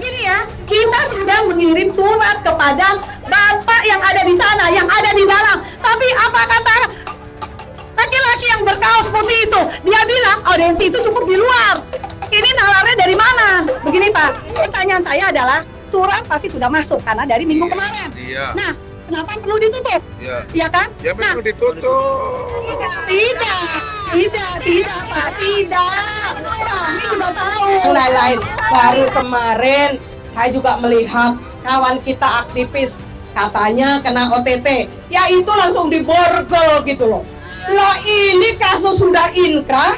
begini ya, kita sudah mengirim surat kepada bapak yang ada di sana, yang ada di dalam. Tapi apa kata laki-laki yang berkaos putih itu? Dia bilang audiensi itu cukup di luar. Ini nalarnya dari mana? Begini Pak, pertanyaan saya adalah surat pasti sudah masuk karena dari minggu kemarin. Iya. Nah, kenapa perlu ditutup? Iya. Iya kan? Ya memang ditutup. Tidak Pak, tidak. Kami sudah tahu. Lain-lain, baru kemarin saya juga melihat kawan kita aktivis katanya kena OTT, ya itu langsung diborgol gitu loh. Lah ini kasus sudah inkrah,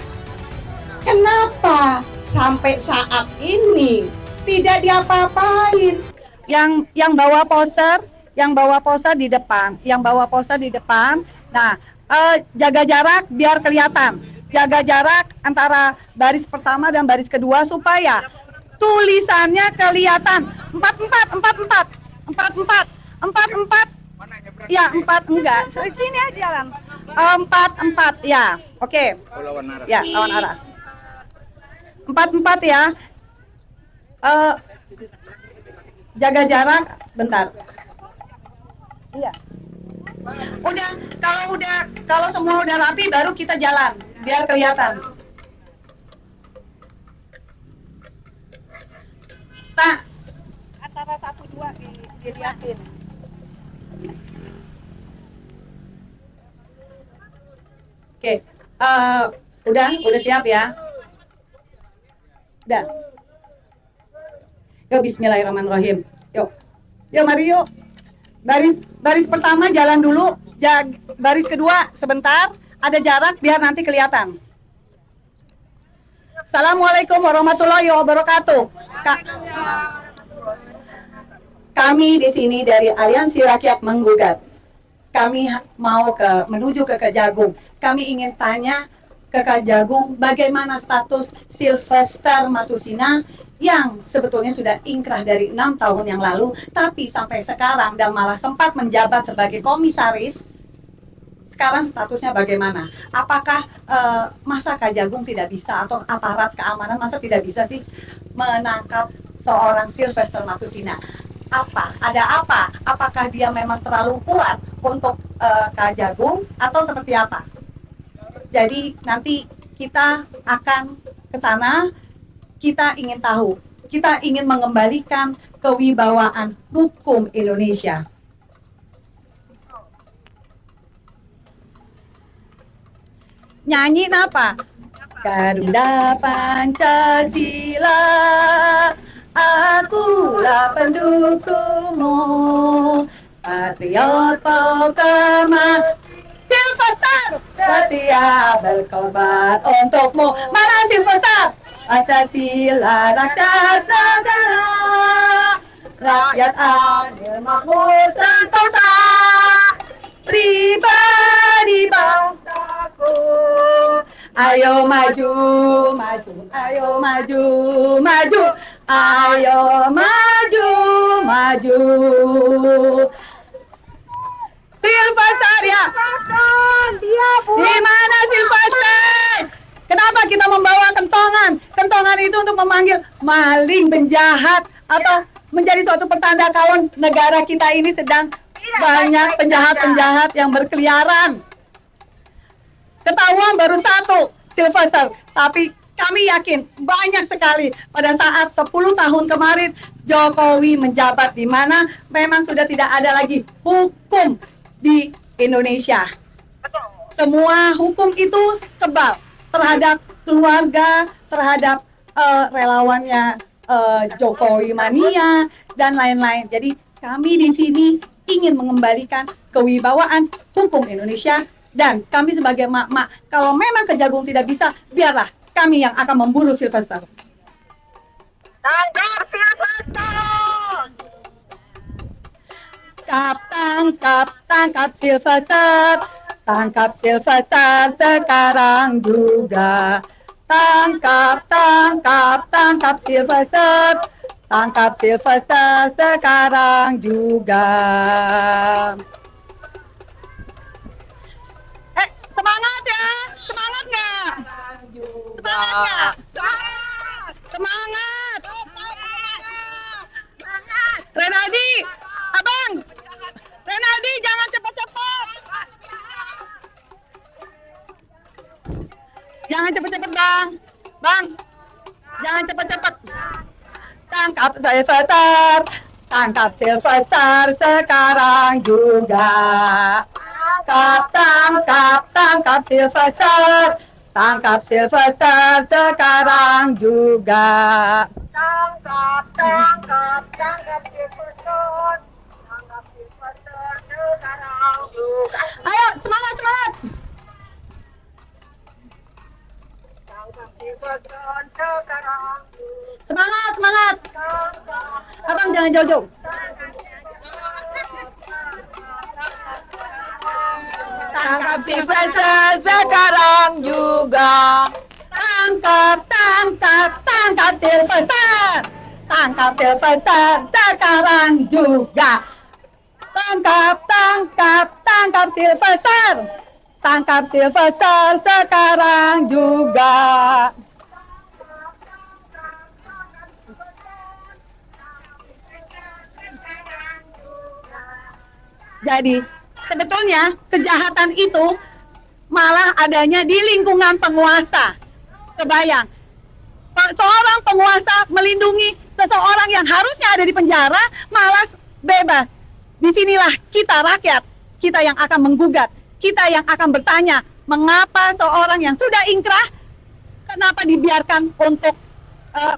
kenapa sampai saat ini tidak diapa-apain? Yang bawa poster di depan, Nah, jaga jarak biar kelihatan. Jaga jarak antara baris pertama dan baris kedua supaya tulisannya kelihatan. 44. Ya, 4 enggak. Sini aja jalan. 44 ya. Oke. Lawan arah. Ya, lawan arah. 44 ya. Jaga jarak bentar. Iya. Kalau semua udah rapi baru kita jalan biar kelihatan. Nah, antara 1-2 dilihatin. Oke, udah siap ya? Udah. Yuk, bismillahirrahmanirrahim. Yuk, mari yuk. Baris pertama jalan dulu, baris kedua sebentar, ada jarak biar nanti kelihatan. Assalamualaikum warahmatullahi wabarakatuh. Kami di sini dari Aliansi Rakyat Menggugat. Kami mau menuju ke Kejagung. Kami ingin tanya ke Kejagung bagaimana status Sylvester Matusina yang sebetulnya sudah ingkrah dari 6 tahun yang lalu, tapi sampai sekarang dan malah sempat menjabat sebagai komisaris. Sekarang statusnya bagaimana? Apakah masa Kejagung tidak bisa atau aparat keamanan masa tidak bisa sih menangkap seorang Sylvester Matusina? Ada apa? Apakah dia memang terlalu kuat untuk Kejagung atau seperti apa? Jadi nanti kita akan ke sana. Kita ingin tahu, kita ingin mengembalikan kewibawaan hukum Indonesia. Nyanyi apa? Garuda Pancasila, akulah pendukungmu, patriot Pokemon, Sylvester, setia berkorban untukmu. Mana Sylvester? Pancasila rakyat negara, rakyat adil makmur sentosa, pribadi bangsaku. Ayo maju, ayo maju, ayo maju. Sylvester ya? Di mana Sylvester? Kenapa kita membawa kentongan? Kentongan itu untuk memanggil maling, penjahat, atau menjadi suatu pertanda kalau negara kita ini sedang banyak penjahat-penjahat yang berkeliaran. Ketahuan baru 1, Sylvester. Tapi kami yakin banyak sekali pada saat 10 tahun kemarin Jokowi menjabat, di mana memang sudah tidak ada lagi hukum di Indonesia. Semua hukum itu sebal terhadap keluarga, terhadap relawannya Jokowi mania dan lain-lain. Jadi kami di sini ingin mengembalikan kewibawaan hukum Indonesia, dan kami sebagai mak-mak, kalau memang Kejagung tidak bisa, biarlah kami yang akan memburu Sylvester. Tangkap Sylvester! Tangkap Sylvester. Tangkap Sylvester sekarang juga. Tangkap Sylvester. Tangkap Sylvester sekarang juga. Semangat ya! Semangat nggak? Semangat nggak? Semangat! Semangat! Bang, jangan cepet-cepet. Tangkap Sylvester, tangkap Sylvester sekarang juga. Tangkap Sylvester, tangkap Sylvester sekarang juga. Tangkap Silverstone, tangkap Silverstone sekarang juga. Ayo, semangat, semangat. Tangkap Silverstone sekarang juga. Semangat, semangat. Tangkap Abang jangan jauh-jauh. Tangkap Sylvester sekarang juga. Tangkap Sylvester. Tangkap Sylvester sekarang juga. Tangkap Sylvester. Tangkap Sylvester sekarang juga. Jadi, sebetulnya kejahatan itu malah adanya di lingkungan penguasa. Kebayang, seorang penguasa melindungi seseorang yang harusnya ada di penjara, malah bebas. Disinilah kita rakyat, kita yang akan menggugat, kita yang akan bertanya, mengapa seorang yang sudah ingkrah, kenapa dibiarkan untuk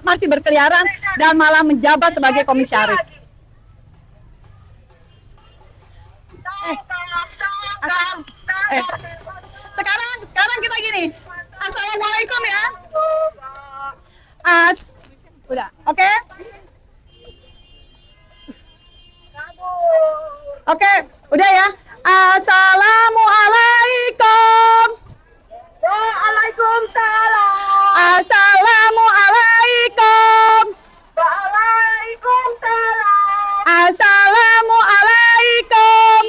masih berkeliaran dan malah menjabat sebagai komisaris. Sekarang kita gini. Assalamualaikum ya. Udah, oke? Oke, udah ya. Assalamualaikum. Waalaikumsalam. Assalamualaikum. Waalaikumsalam. Assalamualaikum.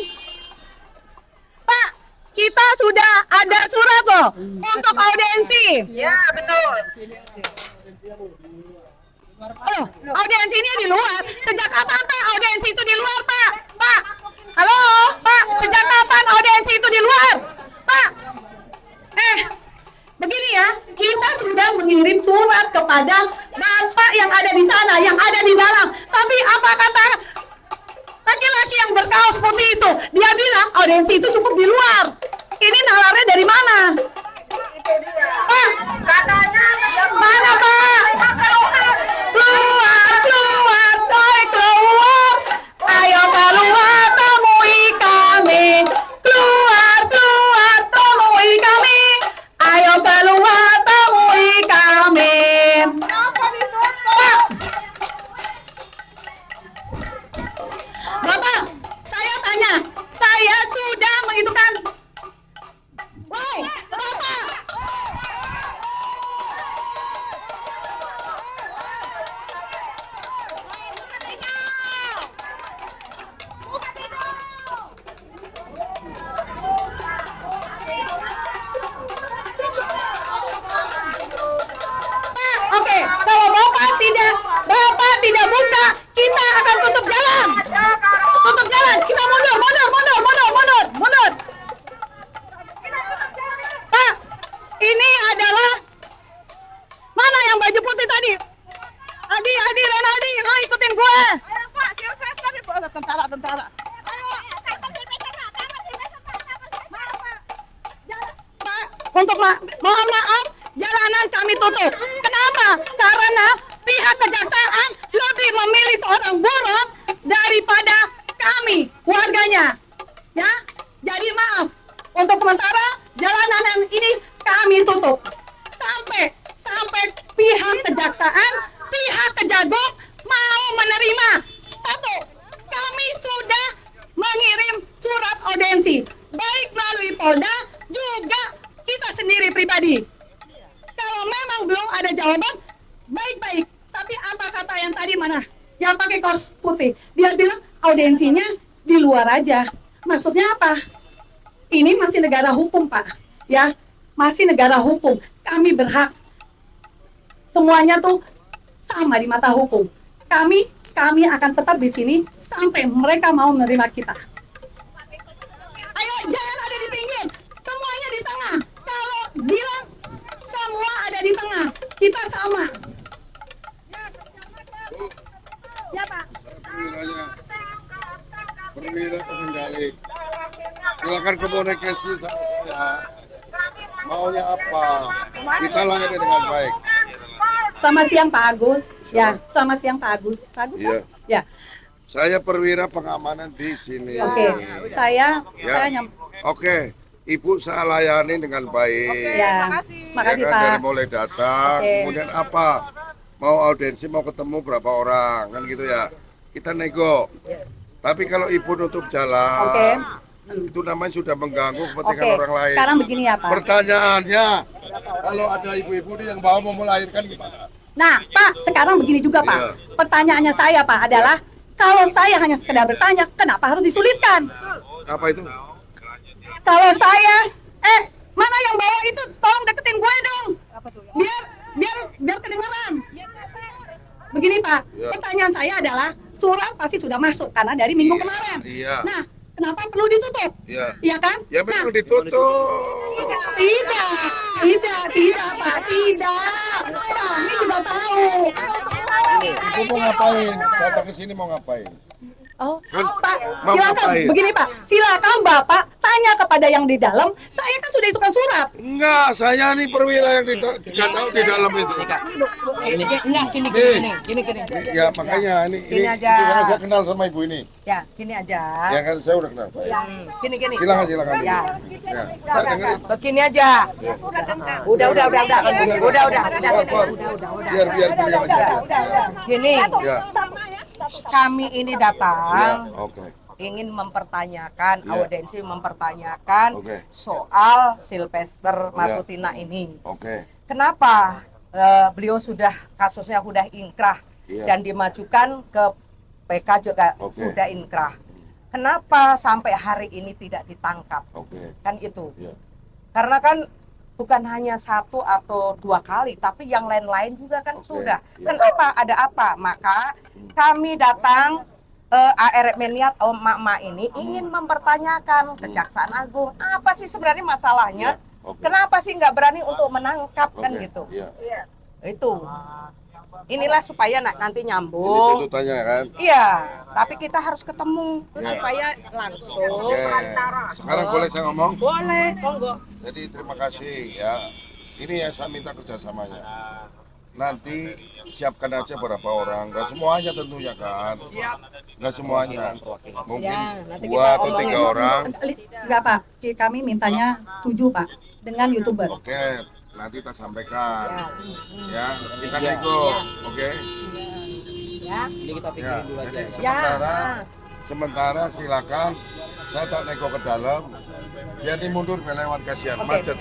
Pak, kita sudah ada surat loh untuk audiensi. Ya, betul. Oh, audiensi ini di luar. Sejak kapan Pak audiensi itu di luar, Pak? Pak, halo, Pak. Sejak kapan audiensi itu di luar, Pak? Begini ya, kita sudah mengirim surat kepada Bapak yang ada di sana, yang ada di dalam. Tapi apa kata laki-laki yang berkaos putih itu? Dia bilang audiensi itu cukup di luar. Ini nalarnya dari mana? Pak, Katanya mana Pak? Keluar, keluar, coy, keluar. Ayo keluar, temui kami. Keluar, keluar, temui kami. Ayo keluar, temui kami. Pak, Bapak, saya tanya, saya sudah menghitungkan. Woi, Bapak. Oke, kalau Bapak tidak buka, kita akan tutup jalan. Tutup jalan, kita mundur. Ini adalah mana yang baju putih tadi? Adi, Renaldi, lo ikutin gue. Pak, Sylvester nih, tentara. Pak, mohon maaf, jalanan kami tutup. Kenapa? Karena pihak kejaksaan lebih memilih seorang buron daripada kami, warganya. Ya, jadi maaf. Untuk sementara, jalanan ini kami tutup. Sampai pihak kejaksaan, pihak kejagung mau menerima. Satu, kami sudah mengirim surat audiensi, baik melalui Polda, juga kita sendiri pribadi. Kalau memang belum ada jawaban, baik-baik. Tapi apa kata yang tadi mana? Yang pakai kaos putih. Dia bilang audiensinya di luar aja. Maksudnya apa? Ini masih negara hukum, Pak. Ya, masih negara hukum. Kami berhak. Semuanya tuh sama di mata hukum. Kami akan tetap di sini sampai mereka mau menerima kita. Ayo, jangan ada di pinggir. Semuanya di tengah. Kalau bilang semua ada di Kita sama. Ya Pak. Perwiranya, perwira pengendali. Silakan komunikasi sama saya. Maunya apa? Kita layani dengan baik. Selamat siang Pak Agus. Ya, selamat siang Pak Agus. Pak Agus. Iya. Ya. Saya perwira pengamanan di sini. Oke. Saya Ya. Oke, Ibu saya layani dengan baik. Ya. makasih. Makasih Ya kan, Pak. dari mulai datang, Oke. kemudian apa? Mau audiensi, mau ketemu berapa orang, kan gitu ya. Kita nego. Tapi kalau Ibu nutup jalan, Oke. itu namanya sudah mengganggu kepentingan Oke. orang lain. Sekarang begini ya Pak. Pertanyaannya, kalau ada ibu-ibu yang bawa mau melahirkan gimana? Nah, Pak, sekarang begini juga, Pak. Iya. Pertanyaannya saya, Pak, adalah kalau saya hanya sekedar bertanya, kenapa harus disulitkan? Apa itu? Kalau saya, mana yang bawa itu? Tolong deketin gue dong. Biar kedengeran. Begini, Pak. Iya. Pertanyaan saya adalah surat pasti sudah masuk karena dari minggu kemarin. Iya. Nah, kenapa perlu ditutup? Iya. Iya kan? Ya Nah, memang ditutup. tidak, Pak, tidak. Kami juga tahu. Ibu mau ngapain? Datang ke sini mau ngapain? Oh, Kan, Pak, mau silakan. ngapain? Begini Pak, silakan Bapak tanya kepada yang di dalam. Saya kan sudah itukan surat. Enggak, saya nih perwira yang tidak tahu di dalam itu. Enggak, gini. Ya makanya ini Gini aja. karena saya kenal sama ibu ini. Ya, gini aja. Ya kan saya udah kenal. Baik. Gini. Silakan. Ya. Ya, saya dengerin. Begini aja. Udah. Biar beliau aja. Ya. Gini, Ya. kami ini Ya, datang oke. ingin mempertanyakan, Ya. audiensi mempertanyakan Oke. soal Sylvester Matutina ini. Oke. Kenapa beliau kasusnya sudah inkrah Iya. dan dimajukan ke PK juga Oke. sudah inkrah. Kenapa sampai hari ini tidak ditangkap? Oke. Kan itu. Ya. Karena kan bukan hanya 1 atau 2 kali, tapi yang lain-lain juga kan Oke, sudah. iya. Kenapa? Ada apa? Maka kami datang ARM niat emak-emak ini ingin mempertanyakan Kejaksaan Agung, apa sih sebenarnya masalahnya? Iya, oke. Kenapa sih nggak berani untuk menangkap kan Oke, gitu? Iya. Itu. Inilah supaya nanti Ini nyambung. tuntutannya kan. Iya, tapi kita harus ketemu Iya. supaya langsung. Oke. Sekarang boleh saya ngomong? Boleh, monggo. Jadi terima kasih ya. Ini yang saya minta kerjasamanya. Nanti siapkan aja berapa orang, nggak semuanya tentunya kan, nggak semuanya, mungkin Ya, nanti 2 kita atau 3 omongin. orang. Enggak Pak, kami mintanya 7 Pak, dengan YouTuber. Oke, nanti kita sampaikan, ya kita nego, oke. Ya. Ini kita Ya, pikirin dulu aja. jadi sementara silakan saya tak nego ke dalam, biar mundur biar lewat kasihan, Oke. macet.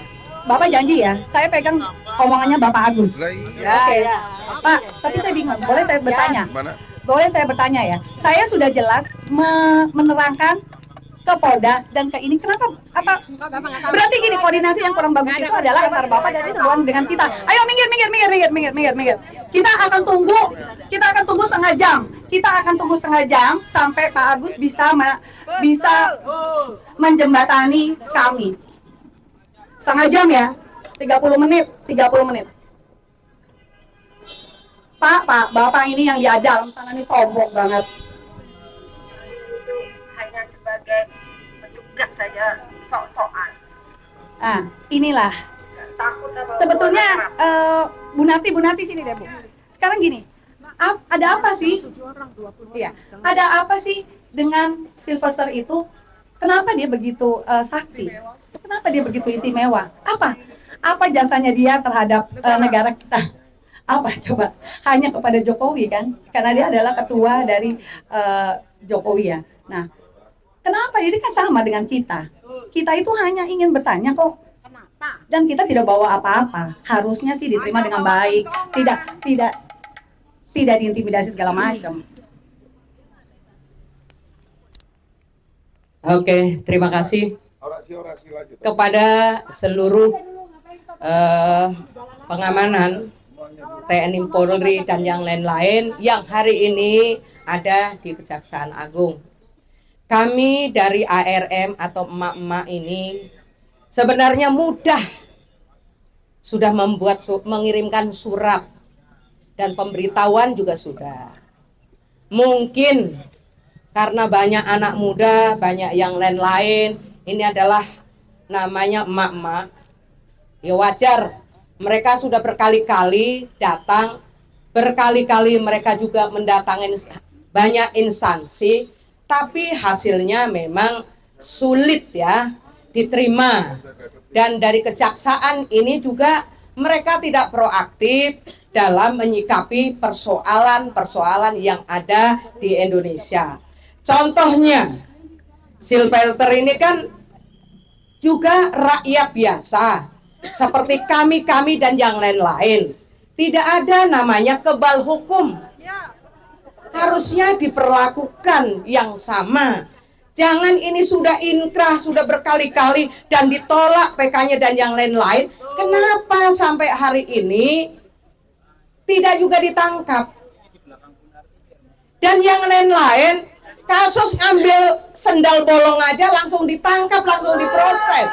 Bapak janji ya, saya pegang omongannya Bapak Agus. Lah iya, Ya, Oke. ya. Pak, tapi saya bingung, boleh saya bertanya? gimana? Boleh saya bertanya ya? Saya sudah jelas menerangkan ke Polda dan ke ini kenapa apa berarti gini, koordinasi yang kurang bagus itu adalah antara Bapak dan itu bukan dengan kita. Ayo minggir. Kita akan tunggu setengah jam. Kita akan tunggu setengah jam sampai Pak Agus bisa menjembatani kami. Setengah jam ya, 30 menit. Pak, Bapak ini yang diadal, tangannya tombok banget. Itu hanya sebagai petugas saja, sok-sokan. Ah, inilah. Takut sama Sebetulnya Bu Nati sini deh Bu. Sekarang gini, ada apa sih? Iya, ada apa sih dengan Sylvester itu? Kenapa dia begitu saksi? Kenapa dia begitu istimewa? Apa jasanya dia terhadap negara kita? Apa coba? Hanya kepada Jokowi kan? Karena dia adalah ketua dari Jokowi ya. Nah, kenapa ini kan sama dengan kita? Kita itu hanya ingin bertanya kok. Dan kita tidak bawa apa-apa. Harusnya sih diterima dengan baik. Tidak diintimidasi segala macam. Oke, terima kasih Orasi lanjut. kepada seluruh pengamanan TNI Polri dan yang lain-lain yang hari ini ada di Kejaksaan Agung. Kami dari ARM atau emak-emak ini sebenarnya mudah sudah mengirimkan surat dan pemberitahuan juga sudah. Mungkin karena banyak anak muda, banyak yang lain-lain, ini adalah namanya emak-emak. Ya wajar, mereka sudah berkali-kali datang, berkali-kali mereka juga mendatangi banyak instansi, tapi hasilnya memang sulit ya diterima. Dan dari kejaksaan ini juga mereka tidak proaktif dalam menyikapi persoalan-persoalan yang ada di Indonesia. Contohnya, Silvelter ini kan juga rakyat biasa, seperti kami dan yang lain-lain. Tidak ada namanya kebal hukum. Harusnya diperlakukan yang sama. Jangan ini sudah inkrah, sudah berkali-kali dan ditolak PK-nya dan yang lain-lain. Kenapa sampai hari ini tidak juga ditangkap? Dan yang lain-lain, kasus ambil sendal bolong aja langsung ditangkap, langsung diproses.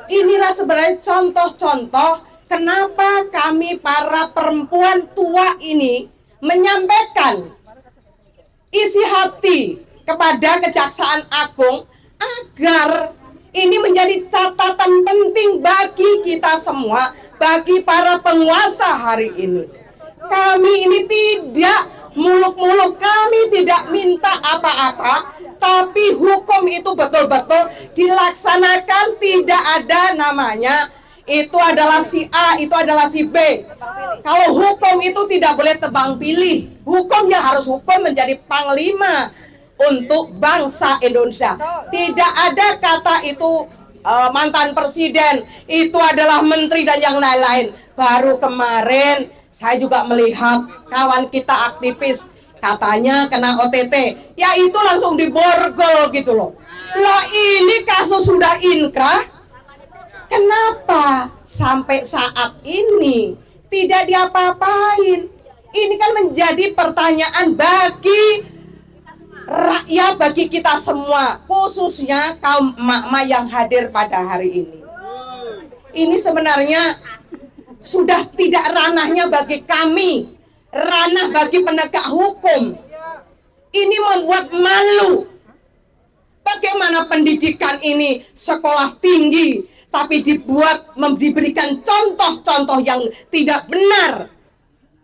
Inilah sebenarnya contoh-contoh kenapa kami para perempuan tua ini menyampaikan isi hati kepada Kejaksaan Agung agar ini menjadi catatan penting bagi kita semua, bagi para penguasa hari ini. Kami ini tidak muluk-muluk, kami tidak minta apa-apa, tapi hukum itu betul-betul dilaksanakan. Tidak ada namanya itu adalah si A, itu adalah si B. Kalau hukum itu tidak boleh tebang pilih, hukum yang harus hukum menjadi panglima untuk bangsa Indonesia. Tidak ada kata itu mantan presiden, itu adalah menteri dan yang lain-lain. Baru kemarin saya juga melihat kawan kita aktivis katanya kena OTT, ya itu langsung diborgol gitu loh. Lah ini kasus sudah inkrah, kenapa sampai saat ini tidak diapa-apain? Ini kan menjadi pertanyaan bagi rakyat, bagi kita semua, khususnya kaum emak-emak yang hadir pada hari ini. Ini sebenarnya sudah tidak ranahnya bagi kami, ranah bagi penegak hukum. Ini membuat malu. Bagaimana pendidikan ini sekolah tinggi, tapi diberikan contoh-contoh yang tidak benar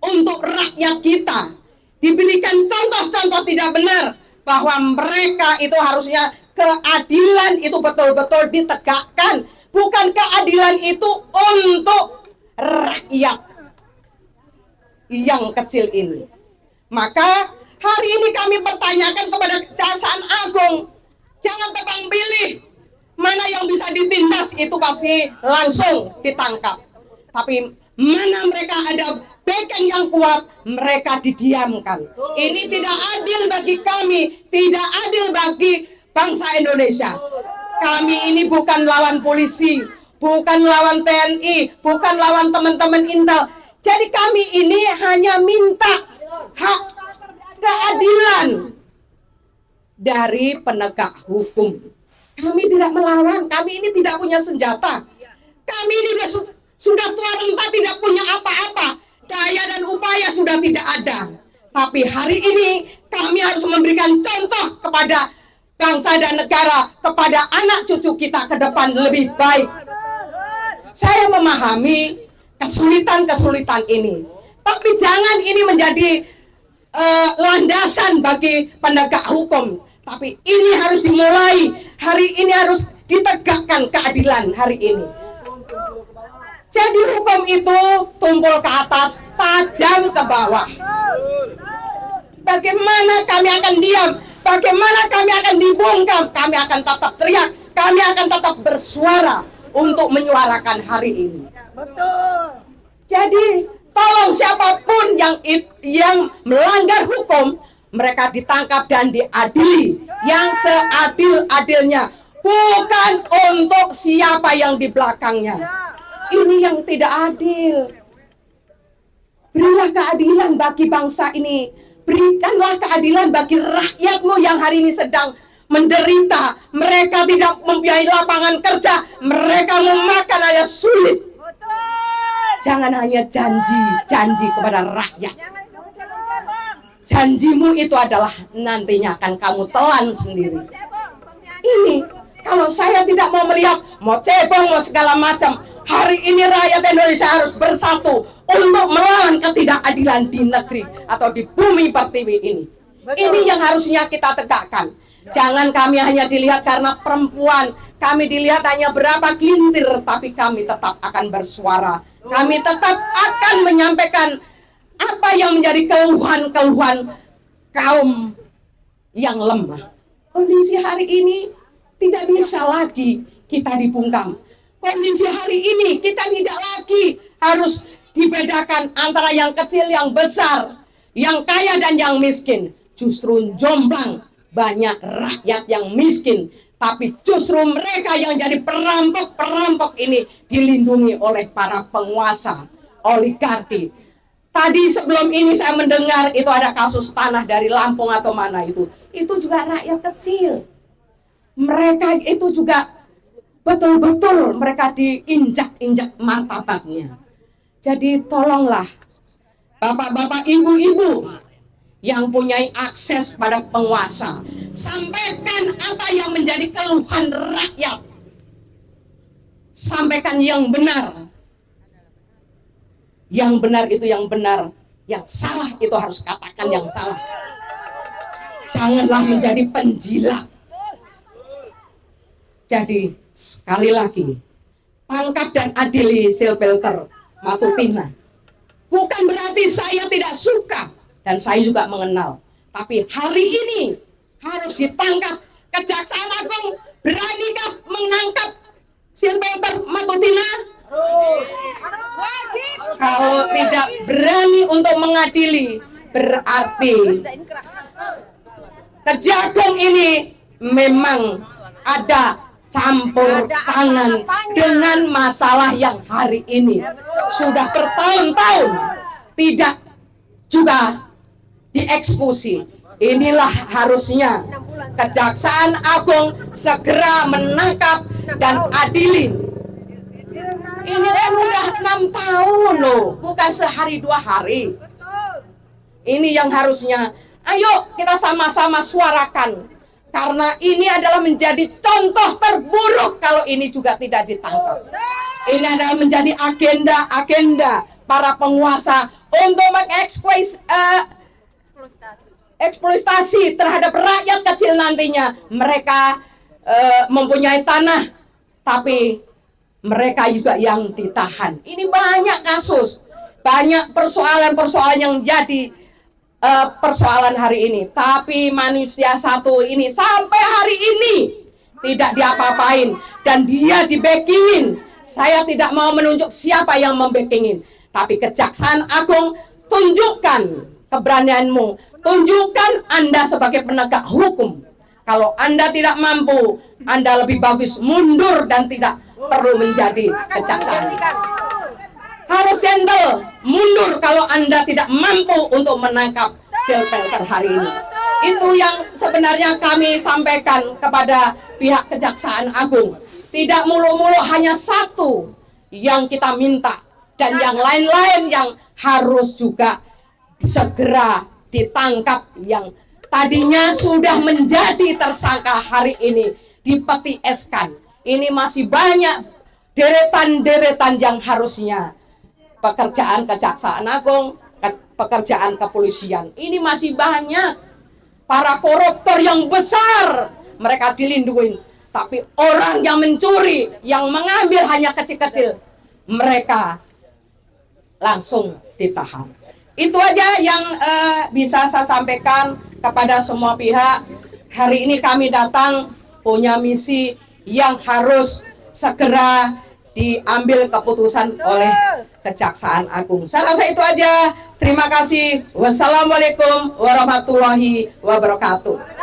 untuk rakyat kita. Diberikan contoh-contoh tidak benar bahwa mereka itu harusnya keadilan itu betul-betul ditegakkan. Bukan keadilan itu untuk rakyat yang kecil ini. Maka hari ini kami pertanyakan kepada Kejaksaan Agung, jangan tebang pilih. Mana yang bisa ditindas itu pasti langsung ditangkap. Tapi mana mereka ada backing yang kuat, mereka didiamkan. Ini tidak adil bagi kami, tidak adil bagi bangsa Indonesia. Kami ini bukan lawan polisi, bukan lawan TNI, bukan lawan teman-teman Intel. Jadi kami ini hanya minta hak keadilan dari penegak hukum. Kami tidak melawan, kami ini tidak punya senjata. Kami ini sudah tua renta, tidak punya apa-apa. Daya dan upaya sudah tidak ada. Tapi hari ini kami harus memberikan contoh kepada bangsa dan negara, kepada anak cucu kita ke depan lebih baik. Saya memahami kesulitan-kesulitan ini, tapi jangan ini menjadi landasan bagi penegak hukum. Tapi ini harus dimulai, hari ini harus ditegakkan keadilan hari ini. Jadi hukum itu tumpul ke atas, tajam ke bawah. Bagaimana kami akan diam? Bagaimana kami akan dibungkam? Kami akan tetap teriak, kami akan tetap bersuara untuk menyuarakan hari ini. Betul. Jadi tolong siapapun yang melanggar hukum, mereka ditangkap dan diadili yang seadil-adilnya, bukan untuk siapa yang di belakangnya. Ini yang tidak adil. Berilah keadilan bagi bangsa ini. Berikanlah keadilan bagi rakyatmu yang hari ini sedang menderita. Mereka tidak membiayai lapangan kerja, mereka memakan aja sulit. Jangan hanya janji kepada rakyat. Janjimu itu adalah nantinya akan kamu telan sendiri. Ini kalau saya tidak mau melihat, mau cebong, mau segala macam, hari ini rakyat Indonesia harus bersatu untuk melawan ketidakadilan di negeri atau di bumi pertiwi ini. Ini yang harusnya kita tegakkan. Jangan kami hanya dilihat karena perempuan, kami dilihat hanya berapa gelintir, tapi kami tetap akan bersuara. Kami tetap akan menyampaikan apa yang menjadi keluhan-keluhan kaum yang lemah. Kondisi hari ini tidak bisa lagi kita dibungkam. Kondisi hari ini kita tidak lagi harus dibedakan antara yang kecil, yang besar, yang kaya dan yang miskin. Justru jomblang banyak rakyat yang miskin, tapi justru mereka yang jadi perampok-perampok ini dilindungi oleh para penguasa oligarki. Tadi sebelum ini saya mendengar itu ada kasus tanah dari Lampung atau mana itu juga rakyat kecil. Mereka itu juga betul-betul mereka diinjak-injak martabatnya. Jadi tolonglah bapak-bapak, ibu-ibu yang punya akses pada penguasa, sampaikan apa yang menjadi keluhan rakyat. Sampaikan yang benar. Yang benar itu yang benar, yang salah itu harus katakan yang salah. Janganlah menjadi penjilat. Jadi sekali lagi, tangkap dan adili Silpelter Matutina. Bukan berarti saya tidak suka dan saya juga mengenal, tapi hari ini harus ditangkap. Kejaksaan Agung beranikah menangkap Silpelter Matutina? Kalau tidak berani untuk mengadili, berarti Kejagung ini memang ada campur tangan dengan masalah yang hari ini sudah bertahun-tahun tidak juga dieksekusi. Inilah harusnya Kejaksaan Agung segera menangkap dan adili. Ini kan udah 6 tahun loh, bukan sehari 2 hari. Ini yang harusnya, ayo kita sama-sama suarakan. Karena ini adalah menjadi contoh terburuk kalau ini juga tidak ditangkap. Ini adalah menjadi agenda-agenda para penguasa untuk eksploitasi terhadap rakyat kecil nantinya. Mereka mempunyai tanah, tapi mereka juga yang ditahan. Ini banyak kasus, banyak persoalan-persoalan yang jadi persoalan hari ini. Tapi manusia satu ini sampai hari ini tidak diapa-apain dan dia dibackingin. Saya tidak mau menunjuk siapa yang membackingin, tapi Kejaksaan Agung, tunjukkan keberanianmu, tunjukkan Anda sebagai penegak hukum. Kalau Anda tidak mampu, Anda lebih bagus mundur dan tidak perlu menjadi kejaksaan. Harus gentle, mundur kalau Anda tidak mampu untuk menangkap Silpelter hari ini. Itu yang sebenarnya kami sampaikan kepada pihak Kejaksaan Agung. Tidak mulu-mulu hanya satu yang kita minta, dan yang lain-lain yang harus juga segera ditangkap, yang tadinya sudah menjadi tersangka hari ini dipetieskan. Ini masih banyak deretan-deretan yang harusnya pekerjaan Kejaksaan Agung, pekerjaan kepolisian. Ini masih banyak para koruptor yang besar, mereka dilindungi. Tapi orang yang mencuri, yang mengambil hanya kecil-kecil, mereka langsung ditahan. Itu aja yang bisa saya sampaikan kepada semua pihak. Hari ini kami datang punya misi yang harus segera diambil keputusan oleh Kejaksaan Agung. Saya rasa itu aja. Terima kasih. Wassalamualaikum warahmatullahi wabarakatuh.